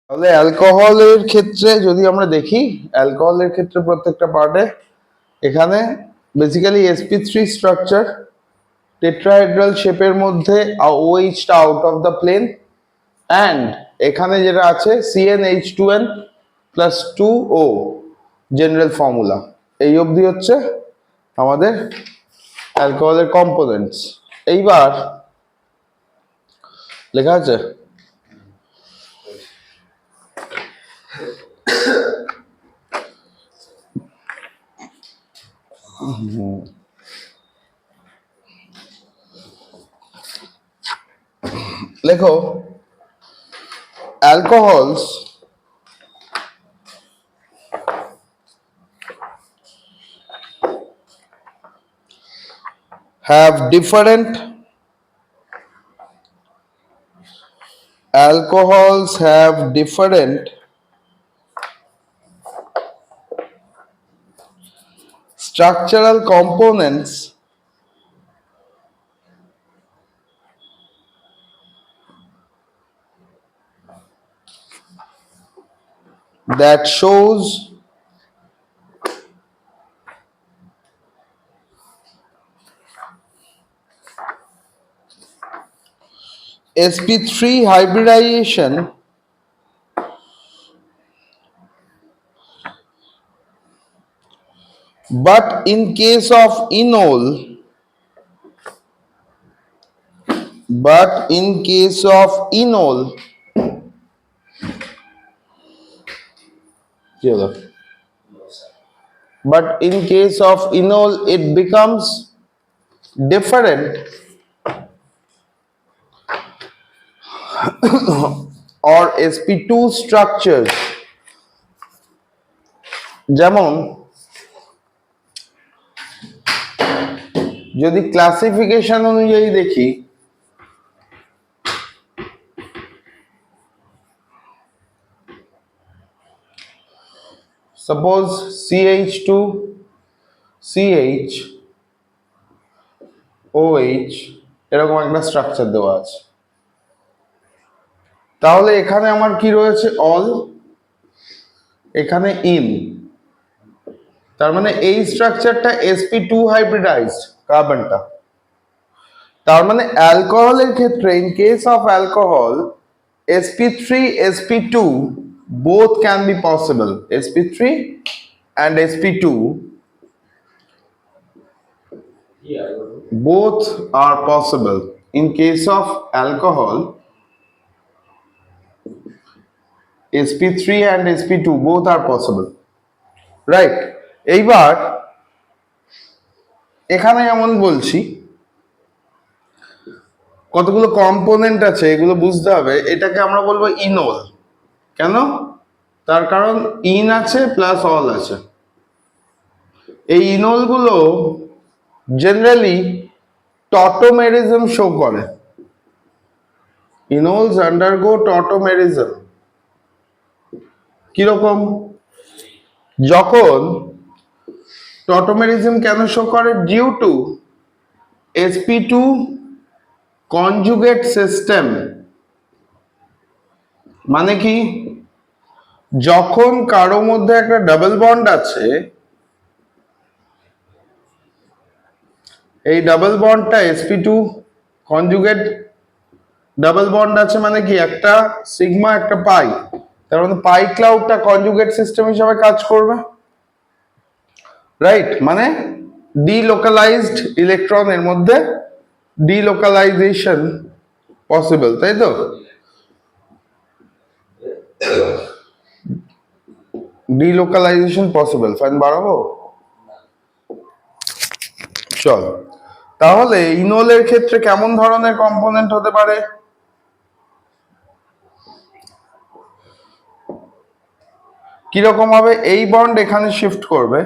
তাহলে অ্যালকোহলের ক্ষেত্রে যদি আমরা দেখি, অ্যালকোহলের ক্ষেত্রে প্রত্যেকটা পার্টে এখানে বেসিক্যালি sp3 স্ট্রাকচার, টেট্রাহেড্রাল শেপের মধ্যে OH টা out of the plane, and এখানে যেটা আছে CnH2n plus 2O general formula. এই অবধি হচ্ছে আমাদের অ্যালকোহলের কম্পোনেন্টস। এইবার লেখা আছে লেখো alcohols have different structural components that shows sp3 hybridization but in case of enol it becomes different or sp2 structures। যেমন যদি ক্লাসিফিকেশন অনুযায়ী দেখি, সাপোজ CH2 CH OH এরকম একটা স্ট্রাকচার দেওয়া আছে, তাহলে এখানে আমার কি রয়েছে অল, এখানে ইন, তার মানে এই স্ট্রাকচারটা sp2 হাইব্রিডাইজড কার্বনটা। তার মানে অ্যালকোহলের ক্ষেত্রে in case of alcohol sp3 sp2 both can be possible, sp3 and sp2 both are possible in case of alcohol, sp3 and sp2 both are possible, right? এইবার এখানে যেমন বলছি কতগুলো কম্পোনেন্ট আছে এগুলো বুঝতে হবে, এটাকে আমরা বলবো ইনল। কেন? তার কারণ ইন আছে প্লাস অল আছে। এই ইনল গুলো জেনারেলি টটোমেরিজম শো করে, ইনলস আন্ডারগো টটোমেরিজম। কিরকম? যখন টটোমেরিজম কেন শো করে? Due to sp2 conjugate system. মানে কি? যখন কারো মধ্যে একটা ডাবল বন্ড আছে, এই ডাবল বন্ডটা sp2 কনজুগেট ডাবল বন্ড আছে, মানে কি একটা সিগমা একটা পাই, তার মানে পাই ক্লাউডটা কনজুগেট সিস্টেম হিসাবে কাজ করবে, রাইট? মানে ডিলোকালাইজড ইলেকট্রন এর মধ্যে ডিলোকালাইজেশন পসিবল, তাই তো? Delocalisation possible. ফ্যান বাড়াবো? চল, তাহলে ইনলের ক্ষেত্রে কেমন ধরনের কম্পোনেন্ট হতে পারে? কিরকম হবে? এই বন্ড এখানে শিফট করবে,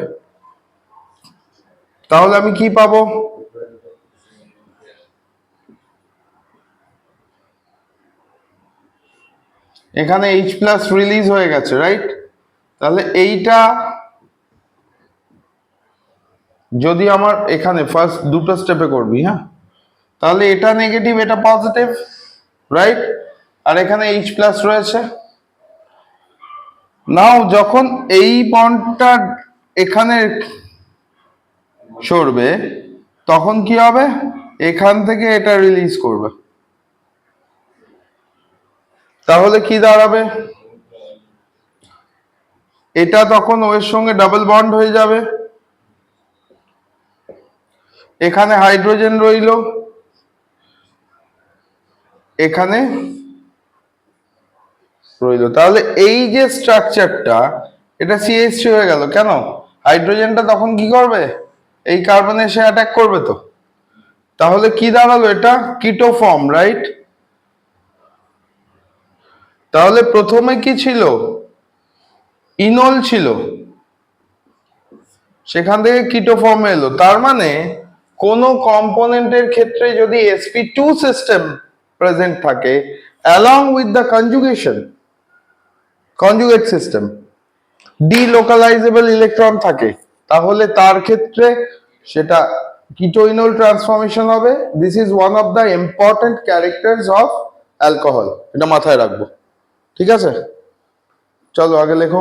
তাহলে আমি কি পাবো? এখানে H প্লাস রিলিজ হয়ে গেছে, রাইট? তাহলে এইটা যদি আমার এখানে ফার্স্ট দুটো স্টেপে করবি, হ্যাঁ, তাহলে এটা নেগেটিভ এটা পজিটিভ, রাইট? আর এখানে H প্লাস রয়েছে, নাও যখন এই বন্ডটা এখানে সরবে তখন কি হবে, এখান থেকে এটা রিলিজ করবে, তাহলে কি দাঁড়াবে, এটা তখন ওর সঙ্গে ডাবল বন্ড হয়ে যাবে, এখানে হাইড্রোজেন রইল, এখানে রইল, তাহলে এই যে স্ট্রাকচারটা এটা CH3 হয়ে গেল। কেন? হাইড্রোজেনটা তখন কি করবে, এই কার্বনে এসে অ্যাটাক করবে তো, তাহলে কি দাঁড়ালো, এটা কিটো ফর্ম, রাইট? তাহলে প্রথমে কি ছিল, ইনল ছিল, সেখান থেকে কিটো ফর্মে এলো, তার মানে কোন কম্পোনেন্টের ক্ষেত্রে যদি sp2 সিস্টেম প্রেজেন্ট থাকে along with the conjugate system delocalizable electron থাকে, তাহলে তার ক্ষেত্রে সেটা কিটোইনল ট্রান্সফরমেশন হবে। This is one of the important characters of alcohol, এটা মাথায় রাখবো, ঠিক আছে? চলো আগে লেখো।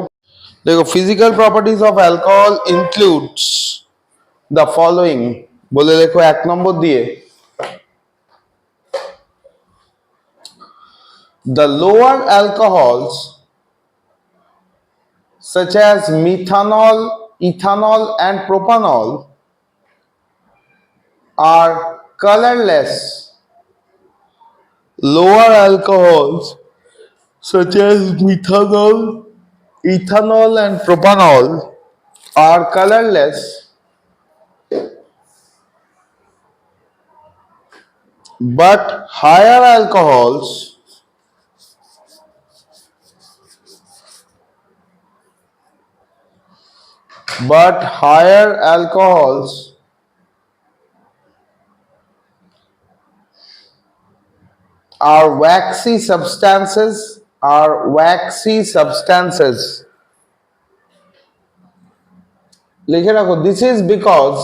দেখো, physical properties of alcohol includes the following, বলে লেখো 1 নম্বর দিয়ে, the lower alcohols such as methanol, ethanol and propanol are colorless. Lower alcohols such as methanol, ethanol and propanol are colorless, but higher alcohols are waxy substances. লিখে রাখো, this is because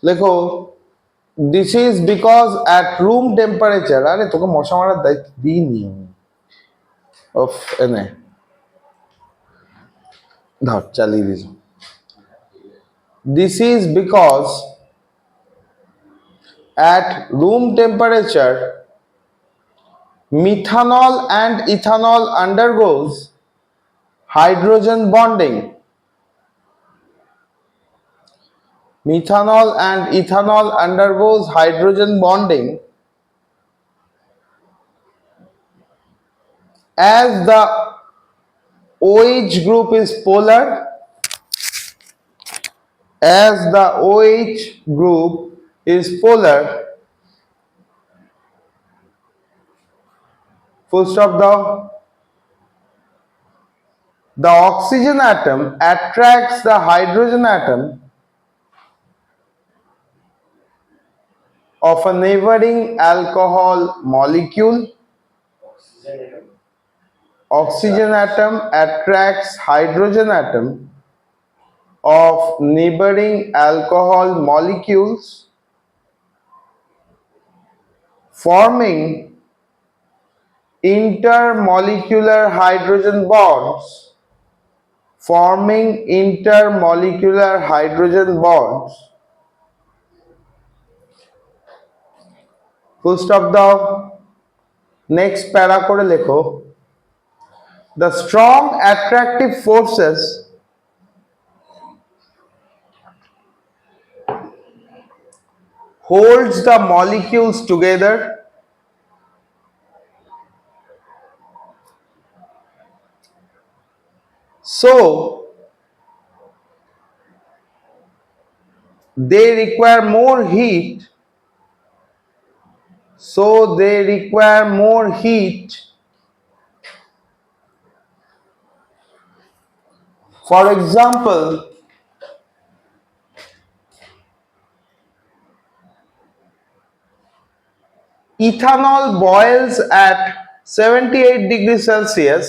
লেখো, this is because at room temperature, আরে তোকে মশা মারার দায়িত্ব দিইনি of, এনে ধর চালিয়ে this. This is because at room temperature methanol and ethanol undergoes hydrogen bonding. Methanol and ethanol undergoes hydrogen bonding as the OH group is polar, as the OH group is polar, full stop daw, the oxygen atom attracts the hydrogen atom of a neighboring alcohol molecule. Oxygen atom attracts hydrogen atom of neighboring alcohol molecules, forming intermolecular hydrogen bonds, full stop দাও। Next প্যারা করে লেখো, the strong attractive forces holds the molecules together so they require more heat for example, ethanol boils at 78 degrees Celsius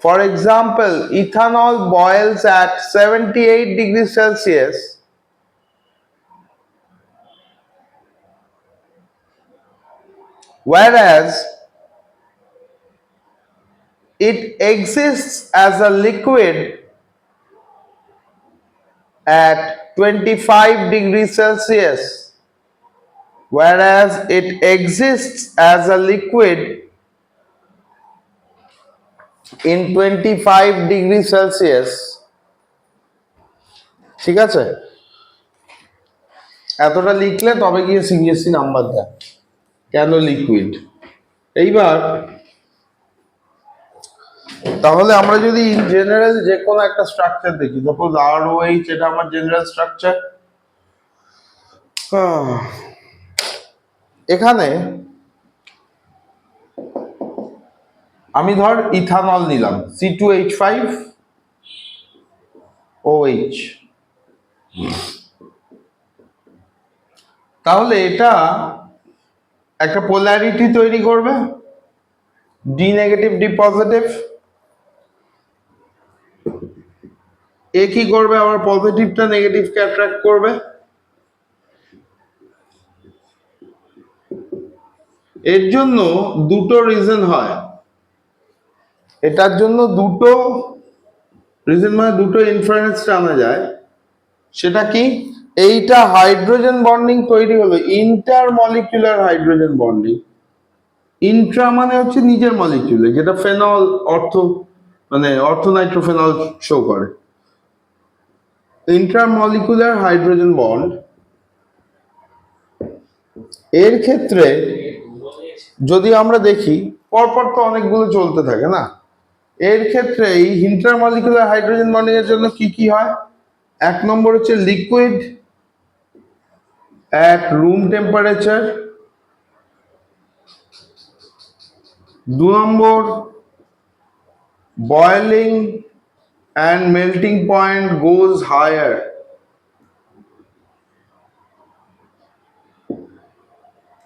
For example, ethanol boils at 78 degrees Celsius, whereas it exists as a liquid at 25 degrees Celsius. Whereas it exists as a liquid in 25 degrees Celsius. ঠিক আছে, এতটা লিখলে তবে গিয়ে CBSE number দেয় কেন liquid. এইবার তাহলে আমরা যদি ইন জেনারেল যে কোনো একটা স্ট্রাকচার দেখি, সাপোজ ROH, এটা আমার জেনারেল স্ট্রাকচার। এখানে আমি ধর ইথানল নিলাম C2H5OH, তাহলে এটা একটা পোলারিটি তৈরি করবে, ডি নেগেটিভ ডি পজিটিভ। এ কি করবে, আবার পজিটিভটা নেগেটিভকে অ্যাট্রাক্ট করবে। এর জন্য দুটো রিজন হয়, এটার জন্য দুটো রিজন মানে দুটো ইনফারেন্স আনা যায়। সেটা কি, এইটা হাইড্রোজেন বন্ডিং তৈরি হলো, inter molecular hydrogen bonding. Intra মানে হচ্ছে নিজের মলিকিউলে, যেটা ফেনল অর্থোনাইট্রোফেনল শো করে। ইন্ট্রামলিকুলার হাইড্রোজেন বন্ড এর ক্ষেত্রে যদি আমরা দেখি, পরপর তো অনেকগুলো চলতে থাকে না, এর ক্ষেত্রে এই ইন্ট্রামলিকুলার হাইড্রোজেন বন্ডিং এর জন্য কি কি হয়? এক নম্বর হচ্ছে liquid at room temperature, 2 number boiling and melting point goes higher,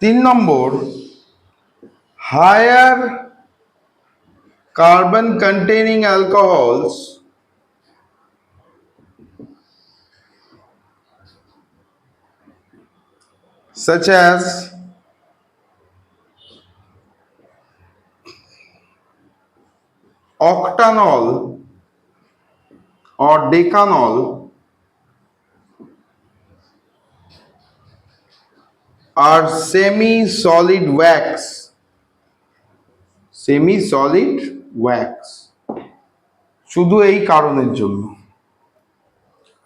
3 number higher carbon containing alcohols such as octanol or decanol are semi-solid wax, শুধু এই কারণের জন্য।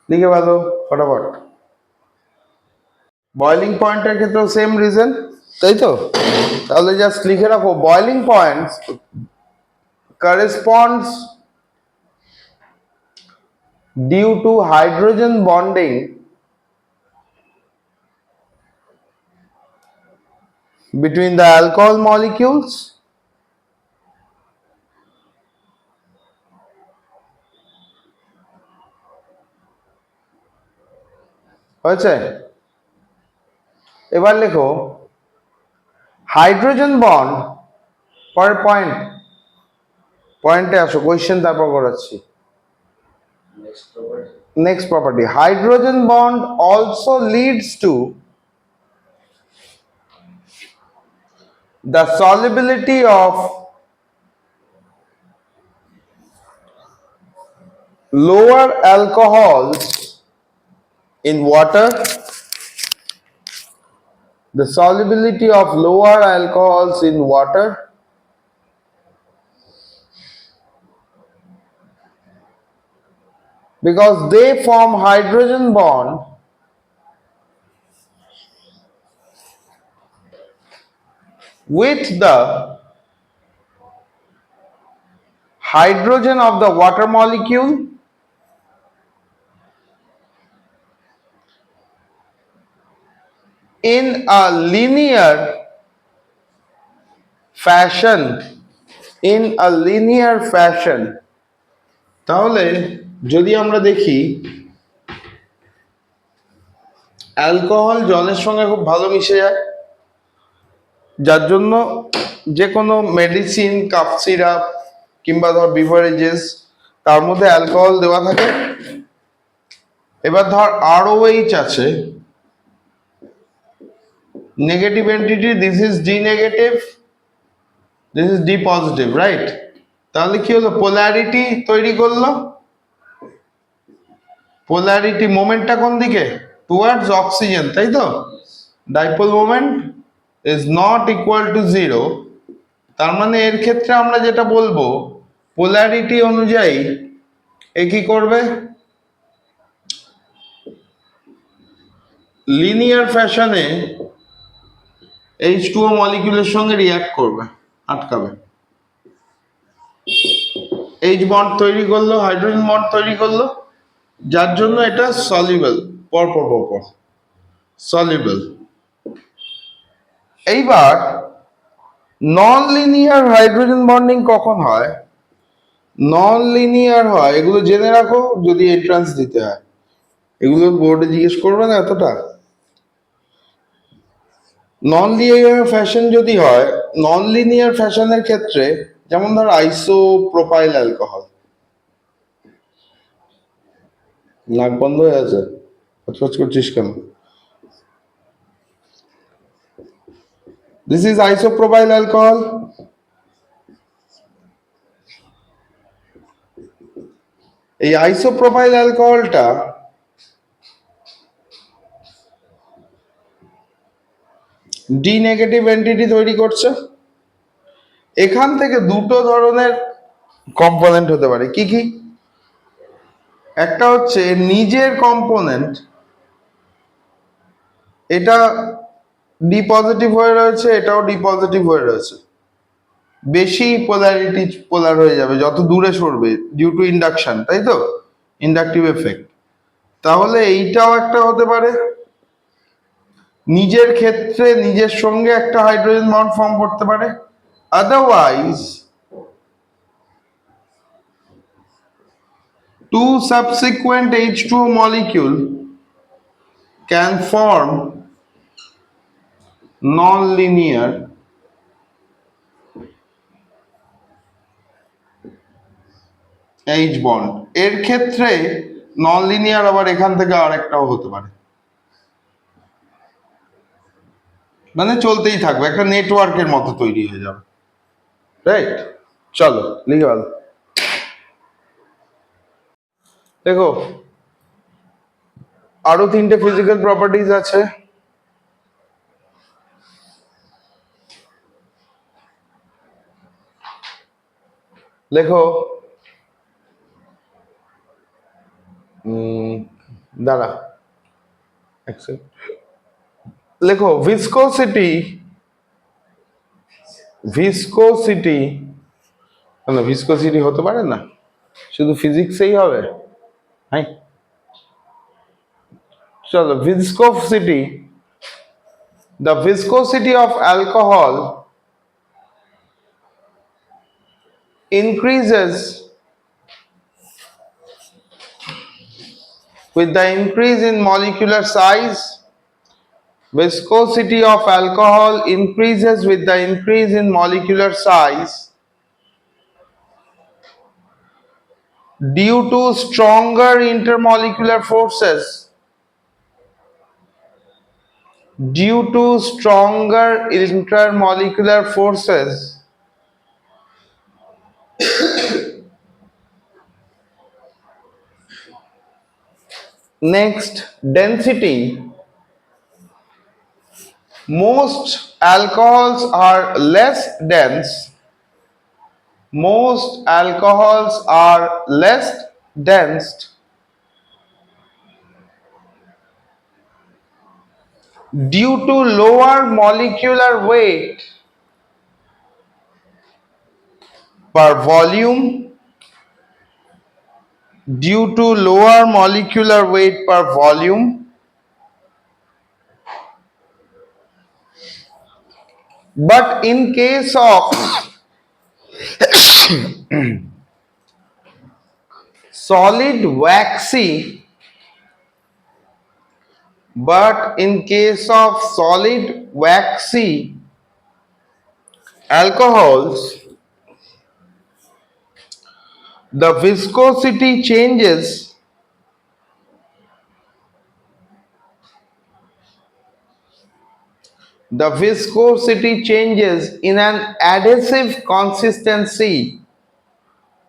লিখে ভালো ফটাফট। বয়লিং পয়েন্টের ক্ষেত্রেও সেম রিজন, তাই তো? তাহলে জাস্ট লিখে রাখো, boiling point corresponds due to hydrogen bonding between the alcohol molecules হয়েছে? এবার লেখো হাইড্রোজেন বন্ড, পরের পয়েন্টে আসো, কোয়েশ্চেন তারপর করাচ্ছি। Next property, hydrogen bond also leads to the solubility of lower alcohols in water, the solubility of lower alcohols in water because they form hydrogen bond with the hydrogen of the water molecule in a linear fashion, তাহলে যদি আমরা দেখি alcohol জলের সঙ্গে খুব ভালো মিশে যায়, যার জন্য যে কোনো মেডিসিন, কাফ সিরাপ কিংবা ধর বিভারেজেস, তার মধ্যে অ্যালকোহল দেওয়া থাকে। এবার ধর আরওএইচ আছে, negative entity, this is D negative, this is D positive, right? তাহলে কি হলো, পোলারিটি তৈরি করলো। পোলারিটি মোমেন্টটা কোন দিকে, টুয়ার্ডস অক্সিজেন, তাই তো? Dipole moment is not equal to zero. তার মানে এর ক্ষেত্রে আমরা যেটা বলবো, পোলারিটি অনুযায়ী এ কি করবে, লিনিয়ার ফ্যাশনে H2O মলিকিউলের সঙ্গে রিঅ্যাক্ট করবে, আটকাবে। H বন্ড তৈরি করলো, হাইড্রোজেন বন্ড তৈরি করলো, যার জন্য এটা সলিউবল, পর সলিউবল। এইবার নন লিনিয়ার হাইড্রোজেন বন্ডিং কখন হয়? নন লিনিয়ার হয়, এগুলো জেনে রাখো যদি এন্ট্রান্স দিতে হয়, এগুলো বোর্ডে জিজ্ঞেস করবে না এতটা। নন লিনিয়ার ফ্যাশন যদি হয়, নন লিনিয়ার ফ্যাশনের ক্ষেত্রে যেমন ধর আইসোপ্রোপাইল অ্যালকোহল, নাক বন্ধ হয়ে আছে, খচখচ করছিস কেন? This is isopropyl alcohol. এই আইসোপ্রোপাইল অ্যালকোহলটা ডি নেগেটিভ এন্টিটি তৈরি করছে। এখান থেকে দুটো ধরনের কম্পোনেন্ট হতে পারে, কি কি? একটা হচ্ছে নিজের কম্পোনেন্ট, এটা ডি পজিটিভ হয়ে রয়েছে, এটাও ডি পজিটিভ হয়ে রয়েছে, বেশি পোলারিটি পোলার হয়ে যাবে যত দূরে সরবে, ডিউ টু ইন্ডাকশন, তাই তো? Inductive effect. তাহলে এইটাও একটা হতে পারে, নিজের ক্ষেত্রে নিজের সঙ্গে একটা হাইড্রোজেন বন্ড ফর্ম করতে পারে। Otherwise two subsequent H2O molecule can form non-linear H bond। এর ক্ষেত্রে নন লিনিয়ার আবার এখান থেকে আরেকটাও হতে পারে, মানে চলতেই থাকবে, একটা নেটওয়ার্কের মতো তৈরি হয়ে যাবে, রাইট? চলো লিখে ভালো। দেখো আরো তিনটে ফিজিক্যাল প্রপার্টিজ আছে। লেখো, দাঁড়া, লেখো ভিসকোসিটি, ভিসকোসিটি, না ভিসকোসিটি হতে পারে না, শুধু ফিজিক্সেই হবে, হ্যাঁ? চলো, viscosity, the viscosity of alcohol increases with the increase in molecular size. Viscosity of alcohol increases with the increase in molecular size due to stronger intermolecular forces. Due to stronger intermolecular forces, next, density. Most alcohols are less dense. Most alcohols are less dense due to lower molecular weight per volume. Due to lower molecular weight per volume. But in case of solid waxy, but in case of solid waxy alcohols, The viscosity changes in an adhesive consistency.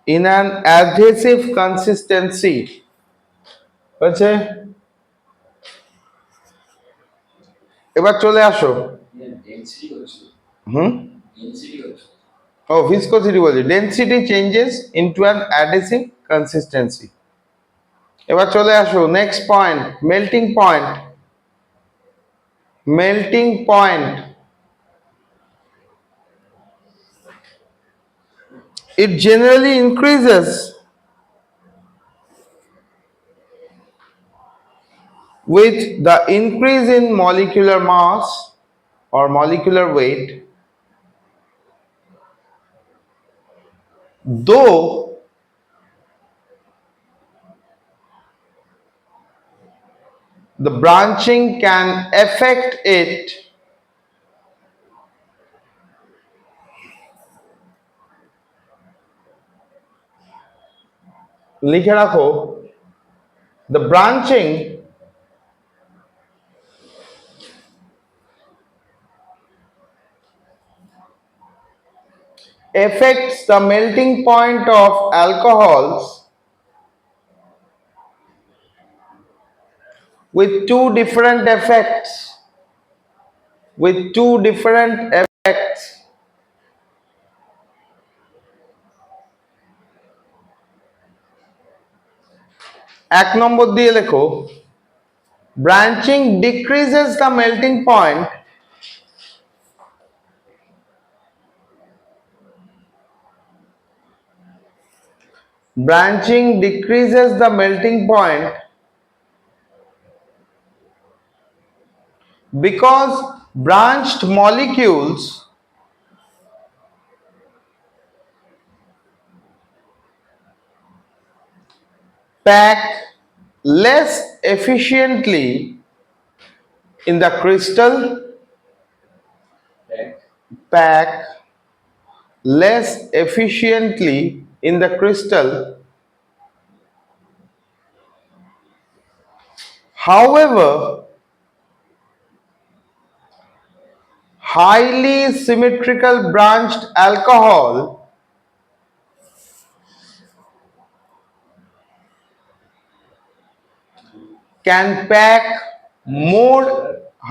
In an adhesive consistency. হয়েছে? এবার চলে আসো। হুম ও viscosity বলছি, density changes into an adhesive consistency. এবার চলে আসো next point, melting point. Melting point, it generally increases with the increase in molecular mass or molecular weight, though the branching can affect it লিখে রাখো, the branching affects the melting point of alcohols with two different effects. এক নম্বর দিয়ে লেখো, branching decreases the melting point because branched molecules pack less efficiently in the crystal, however highly symmetrical branched alcohol can pack more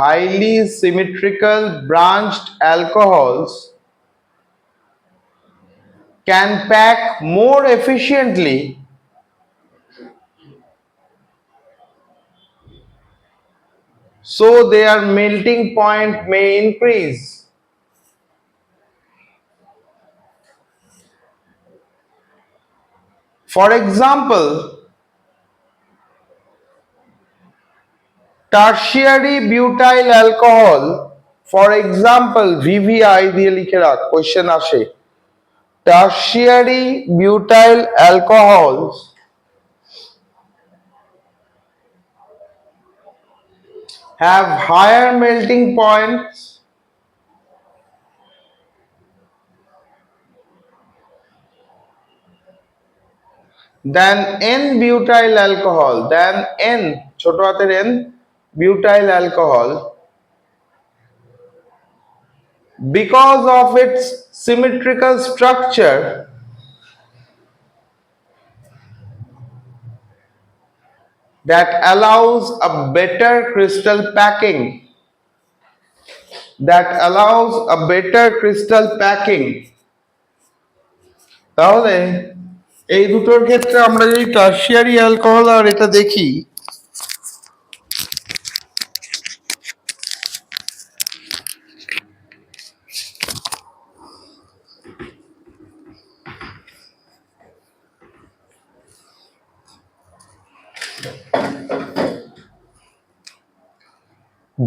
highly symmetrical branched alcohols can pack more efficiently so their melting point may increase. For example, tertiary butyl alcohol, for example VVI দিয়ে লিখে রাখ, question আসে। Tertiary butyl alcohols have higher melting points than N-butyl alcohol, ছোট হাতের N butyl alcohol, because of its symmetrical structure that allows a better crystal packing. তাহলে এই দুটোর ক্ষেত্রে আমরা যদি টারশিয়ারি অ্যালকোহল আর এটা দেখি,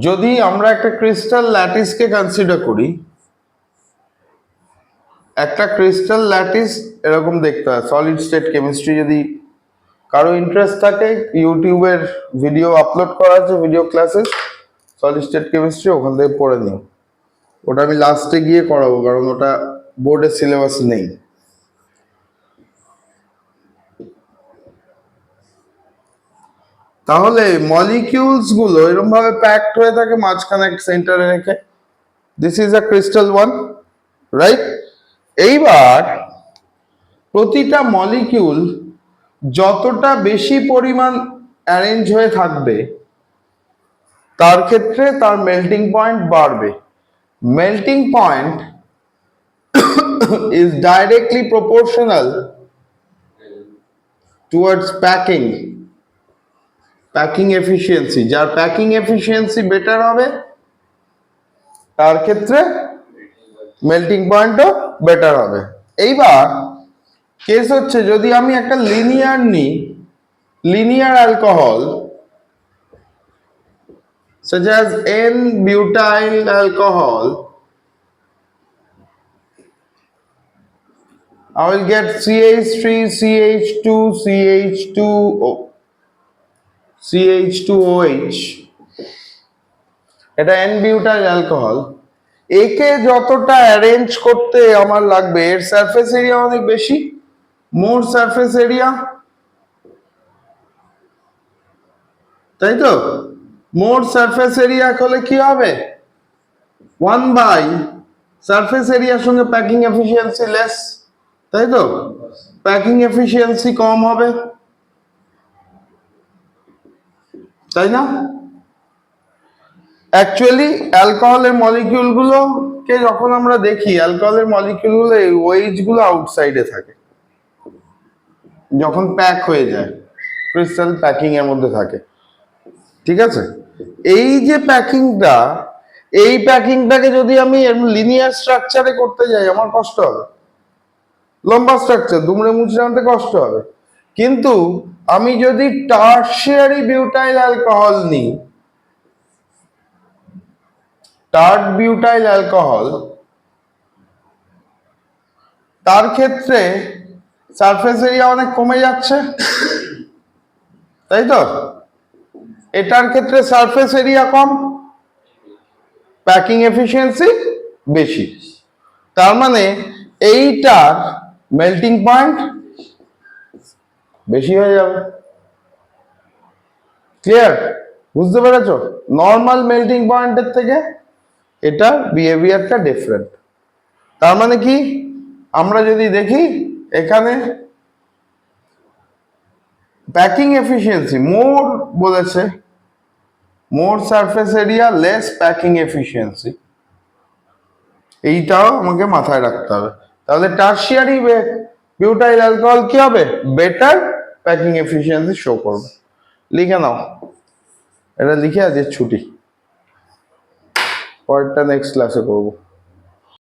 যদি আমরা একটা ক্রিস্টাল ল্যাটিসকে কনসিডার করি, একটা ক্রিস্টাল ল্যাটিস এরকম দেখতে হয়। সলিড স্টেট কেমিস্ট্রি যদি কারো ইন্টারেস্ট থাকে, ইউটিউবের ভিডিও আপলোড করা আছে, video classes solid state chemistry, ওখান থেকে পড়ে নিও। ওটা আমি লাস্টে গিয়ে করাবো, কারণ ওটা বোর্ডের সিলেবাস নেই। তাহলে মলিকিউলস গুলো এরকম ভাবে প্যাকড হয়ে থাকে মাঝখানে সেন্টারে রেখে। This is a crystal one, right? এইবার প্রতিটা মলিকিউল যতটা বেশি পরিমাণ অ্যারেঞ্জ হয়ে থাকবে তার ক্ষেত্রে তার মেল্টিং পয়েন্ট বাড়বে। Melting point is directly proportional towards packing efficiency। যার প্যাকিং এফিসিয়েন্সি বেটার হবে তার ক্ষেত্রে মেল্টিং পয়েন্টও বেটার হবে। এইবার কেস হচ্ছে যদি আমি একটা linear alcohol such as N-butyl alcohol, I will get CH3, CH2, CH2O, CH2OH। এটা N-butyl alcohol। একে যতটা অ্যারেঞ্জ করতে আমার লাগবে, এর সারফেস এরিয়া অনেক বেশি, মোর সারফেস এরিয়া, তাই তো? মোর সারফেস এরিয়া হলে কি হবে? 1 বাই সারফেস এরিয়ার সঙ্গে প্যাকিং এফিসিয়েন্সি লেস, তাই তো? প্যাকিং এফিসিয়েন্সি কম হবে, তাই না? অ্যাকচুয়ালি অ্যালকোহলের মলিকিউল গুলোকে যখন আমরা দেখি, অ্যালকোহলের মলিকিউল গুলো এই ওয়েজ গুলো আউটসাইডে থাকে যখন প্যাক হয়ে যায়, ক্রিস্টাল প্যাকিং এর মধ্যে থাকে, ঠিক আছে? এই যে প্যাকিংটা, এই প্যাকিংটাকে যদি আমি লিনিয়ার স্ট্রাকচারে করতে যাই আমার কষ্ট হবে, লম্বা স্ট্রাকচার দুমড়ে মুচড়ে আনতে কষ্ট হবে। কিন্তু আমি যদি টারশিয়ারি বিউটাইল অ্যালকোহল নিই, টার্ড বিউটাইল অ্যালকোহল, তার ক্ষেত্রে সারফেস এরিয়া অনেক কমে যাচ্ছে, তাই তো? এটার ক্ষেত্রে সারফেস এরিয়া কম, প্যাকিং এফিসিয়েন্সি বেশি। তার মানে এইটার মেল্টিং পয়েন্ট বেশি হয়ে যাবে। ক্লিয়ার? বুঝতে পেরেছো? নর্মাল মেল্টিং পয়েন্টের থেকে এটা বিহেভিয়ারটা ডিফারেন্ট। তার মানে কি, আমরা যদি দেখি এখানে প্যাকিং এফিসিয়েন্সি মোর বলেছে, more surface area less packing efficiency, এইটাও আমাকে মাথায় রাখতে হবে। তাহলে টারশিয়ারি বিউটাইল অ্যালকোহল কি হবে? বেটার প্যাকিং এফিসিয়েন্সি শো করবে। লিখে নাও, এটা লিখে আজকে ছুটি, পরেরটা নেক্সট ক্লাসে করবো।